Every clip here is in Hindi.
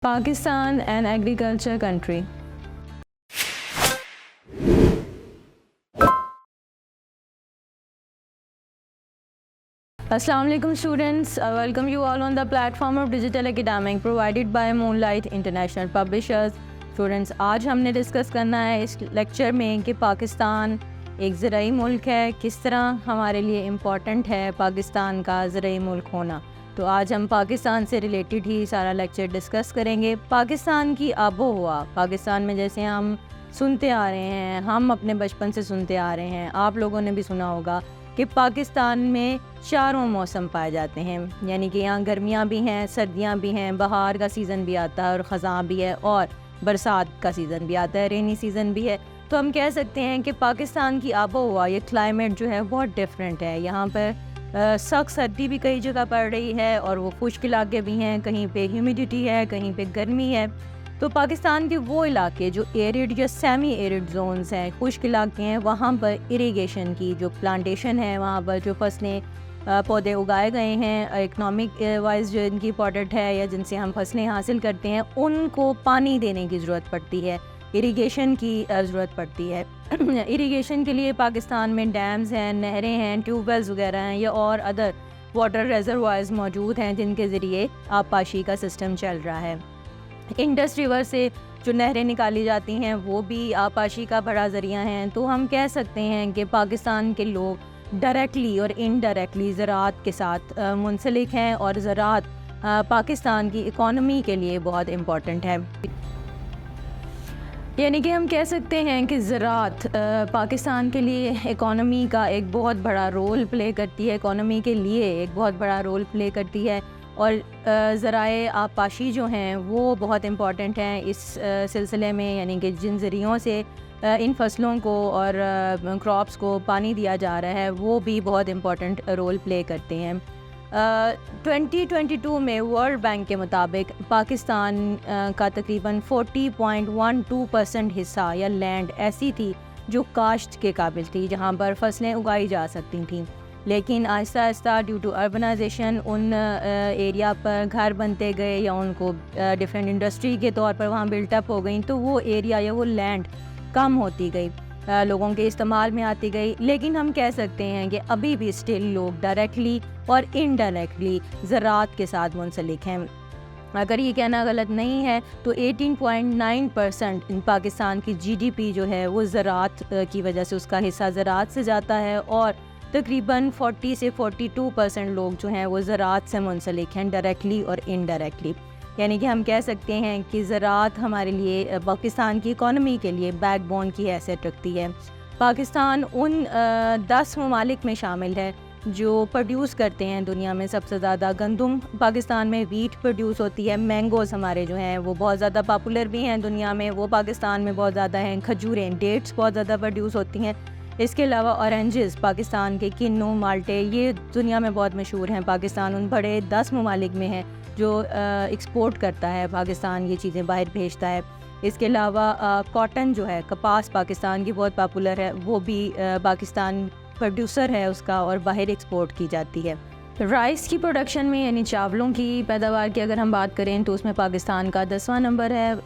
Pakistan, an agriculture country. Assalamu alaikum students, I welcome you all on the platform of digital academic provided by Moonlight International Publishers. Students, आज हमने डिस्कस करना है इस लेक्चर में कि पाकिस्तान एक ज़राई मुल्क है, किस तरह हमारे लिए इम्पॉर्टेंट है पाकिस्तान का ज़राई मुल्क होना। तो आज हम पाकिस्तान से रिलेटेड ही सारा लेक्चर डिस्कस करेंगे। पाकिस्तान की आबो हवा, पाकिस्तान में जैसे हम सुनते आ रहे हैं, हम अपने बचपन से सुनते आ रहे हैं, आप लोगों ने भी सुना होगा कि पाकिस्तान में चारों मौसम पाए जाते हैं, यानी कि यहाँ गर्मियाँ भी हैं, सर्दियाँ भी हैं, बहार का सीज़न भी आता है और ख़ज़ां भी है और बरसात का सीज़न भी आता है, रेनी सीज़न भी है। तो हम कह सकते हैं कि पाकिस्तान की आबो हवा, ये क्लाइमेट जो है बहुत डिफरेंट है। यहाँ पर सख्त सर्दी भी कई जगह पड़ रही है और वो खुश्क इलाके भी हैं, कहीं पे ह्यूमिडिटी है, कहीं पे गर्मी है। तो पाकिस्तान के वो इलाके जो एरिड या सेमी एरिड जोन्स हैं, खुश्क इलाके हैं, वहाँ पर इरिगेशन की जो प्लांटेशन है, वहाँ पर जो फसलें पौधे उगाए गए हैं, इकनॉमिक वाइज जो इनकी इम्पोर्टेंट है या जिनसे हम फसलें हासिल करते हैं, उनको पानी देने की ज़रूरत पड़ती है, इरिगेशन की ज़रूरत पड़ती है। इरिगेशन के लिए पाकिस्तान में डैम्स हैं, नहरें हैं, ट्यूबवेल्स वगैरह हैं या और अदर वाटर रिजर्वायर्स मौजूद हैं जिनके ज़रिए आबपाशी का सिस्टम चल रहा है। इंडस रिवर से जो नहरें निकाली जाती हैं वो भी आबपाशी का बड़ा ज़रिया हैं। तो हम कह सकते हैं कि पाकिस्तान के लोग डायरेक्टली और इनडायरेक्टली ज़राअत के साथ मुंसलिक हैं और ज़राअत पाकिस्तान की इकॉनमी के लिए बहुत इम्पॉर्टेंट है। यानी कि हम कह सकते हैं कि ज़राअत पाकिस्तान के लिए इकॉनमी का एक बहुत बड़ा रोल प्ले करती है, इकॉनमी के लिए एक बहुत बड़ा रोल प्ले करती है और ज़राए आबपाशी जो हैं वो बहुत इम्पॉर्टेंट हैं इस सिलसिले में, यानी कि जिन ज़रियों से इन फसलों को और क्रॉप्स को पानी दिया जा रहा है वो भी बहुत इम्पॉर्टेंट रोल प्ले करते हैं। 2022 में वर्ल्ड बैंक के मुताबिक पाकिस्तान का तकरीबन 40.12% हिस्सा या लैंड ऐसी थी जो काश्त के काबिल थी, जहां पर फसलें उगाई जा सकती थीं। लेकिन Aahista Aahista due to urbanisation उन एरिया पर घर बनते गए या उनको डिफरेंट इंडस्ट्री के तौर पर वहाँ बिल्टअप हो गई, तो वो एरिया या वो लैंड कम होती गई, लोगों के इस्तेमाल में आती गई। लेकिन हम कह सकते हैं कि अभी भी स्टिल लोग डायरेक्टली और इनडायरेक्टली ज़राअत के साथ मुंसलिक हैं। अगर ये कहना गलत नहीं है तो 18.9% पाकिस्तान की जीडीपी जो है वो ज़राअत की वजह से, उसका हिस्सा ज़राअत से जाता है और तकरीबन 40 से 42% लोग जो हैं वो ज़राअत से मुंसलिक हैं, डायरेक्टली और इनडायरेक्टली। यानी कि हम कह सकते हैं कि ज़राअत हमारे लिए पाकिस्तान की इकॉनमी के लिए बैकबोन की हैसियत रखती है। पाकिस्तान उन 10 ममालिक में शामिल है जो प्रोड्यूस करते हैं दुनिया में सबसे ज़्यादा गंदम। पाकिस्तान में वीट प्रोड्यूस होती है, मैंगोज़ हमारे जो हैं वो बहुत ज़्यादा पॉपुलर भी हैं दुनिया में, वो पाकिस्तान में बहुत ज़्यादा हैं। खजूरें, डेट्स बहुत ज़्यादा प्रोड्यूस होती हैं। इसके अलावा ऑरेंजेस, पाकिस्तान के किन्नू, माल्टे, ये दुनिया में बहुत मशहूर हैं। पाकिस्तान उन बड़े 10 ममालिक में है जो एक्सपोर्ट करता है, पाकिस्तान ये चीज़ें बाहर भेजता है। इसके अलावा कॉटन जो है, कपास पाकिस्तान की बहुत पॉपुलर है, वो भी पाकिस्तान प्रोड्यूसर है उसका और बाहर एक्सपोर्ट की जाती है। राइस की प्रोडक्शन में यानी चावलों की पैदावार की अगर हम बात करें तो उसमें पाकिस्तान का 10वां नंबर है,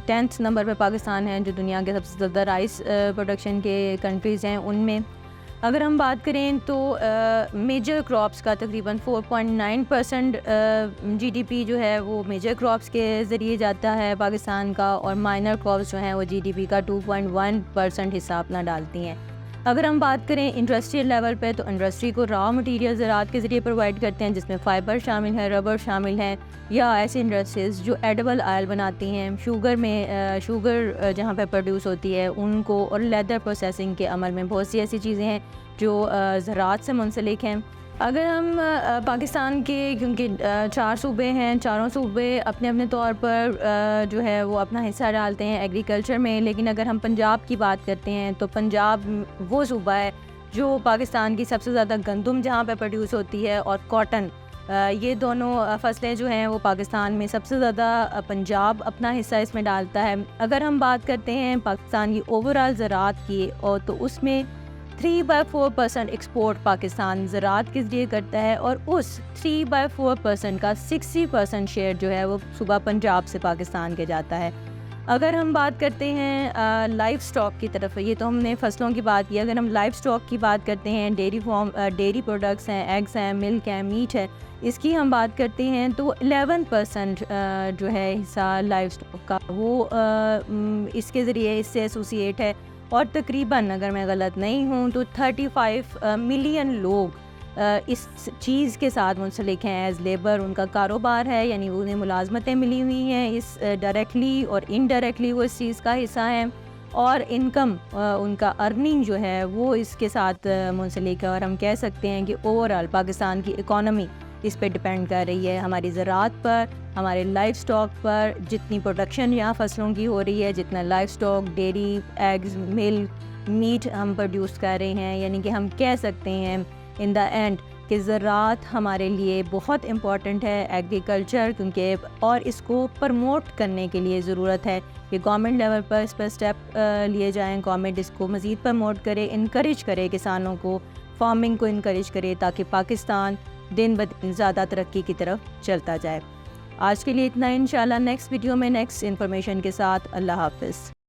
10th नंबर पे पाकिस्तान है जो दुनिया के सबसे ज़्यादा राइस प्रोडक्शन के कंट्रीज़ हैं उनमें। अगर हम बात करें तो मेजर क्रॉप्स का तकरीबन 4.9% जीडीपी जो है वो मेजर क्रॉप्स के ज़रिए जाता है पाकिस्तान का, और माइनर क्रॉप्स जो हैं वो जीडीपी का 2.1% हिस्सा अपना डालती हैं। अगर हम बात करें इंडस्ट्रियल लेवल पे तो इंडस्ट्री को रॉ मटेरियल ज़राअत के ज़रिए प्रोवाइड करते हैं, जिसमें फ़ाइबर शामिल है, रबर शामिल है, या ऐसी इंडस्ट्रीज़ जो एडिबल ऑयल बनाती हैं, शुगर में शुगर जहाँ पे प्रोड्यूस होती है उनको, और लेदर प्रोसेसिंग के अमल में बहुत सी ऐसी चीज़ें हैं जो ज़राअत से मुंसलिक हैं। अगर हम पाकिस्तान के, क्योंकि 4 सूबे हैं, चारों सूबे अपने अपने तौर पर जो है वो अपना हिस्सा डालते हैं एग्रीकल्चर में, लेकिन अगर हम पंजाब की बात करते हैं तो पंजाब वो सूबा है जो पाकिस्तान की सबसे ज़्यादा गंदम जहाँ पे प्रोड्यूस होती है और कॉटन, ये दोनों फसलें जो हैं वो पाकिस्तान में सबसे ज़्यादा पंजाब अपना हिस्सा इसमें डालता है। अगर हम बात करते हैं पाकिस्तान की ओवरऑल ज़राअत की और तो उसमें 3/4% एक्सपोर्ट पाकिस्तान ज़राअत के ज़रिए करता है और उस 3/4% का 60% शेयर जो है वो सूबा पंजाब से पाकिस्तान के जाता है। अगर हम बात करते हैं लाइव स्टॉक की तरफ, ये तो हमने फसलों की बात की। अगर हम लाइव स्टॉक की बात करते हैं, डेयरी प्रोडक्ट्स हैं, एग्स हैं, मिल्क है, मीट है, इसकी हम बात करते हैं तो 11% जो है हिस्सा लाइव स्टॉक का वो इसके ज़रिए इससे एसोसिएट है। और तकरीबन अगर मैं गलत नहीं हूँ तो 35 मिलियन लोग इस चीज़ के साथ मुंसलिक हैं एज़ लेबर। उनका कारोबार है, यानी उन्हें मुलाजमतें मिली हुई हैं, इस डायरेक्टली और इनडायरेक्टली वो इस चीज़ का हिस्सा हैं और इनकम उनका अर्निंग जो है वो इसके साथ मुंसलिक है। और हम कह सकते हैं कि ओवरऑल पाकिस्तान की इकॉनमी इस पे डिपेंड कर रही है, हमारी ज़राअत पर, हमारे लाइव स्टॉक पर। जितनी प्रोडक्शन यहाँ फसलों की हो रही है, जितना livestock, dairy, eggs, milk, meat हम प्रोड्यूस कर रहे हैं, यानी कि हम कह सकते हैं इन द एंड कि ज़राअत हमारे लिए बहुत इम्पॉर्टेंट है, एग्रीकल्चर, क्योंकि और इसको प्रमोट करने के लिए ज़रूरत है कि गवर्नमेंट लेवल पर इस पर स्टेप लिए जाएँ, गवर्नमेंट इसको मज़ीद प्रमोट करे, इनकरेज करे, किसानों को, फार्मिंग को इनकरेज करे, ताकि पाकिस्तान दिन ब दिन ज़्यादा तरक्की की तरफ चलता जाए। आज के लिए इतना, इंशाल्लाह नेक्स्ट वीडियो में नेक्स्ट इन्फॉर्मेशन के साथ। अल्लाह हाफ़िज़।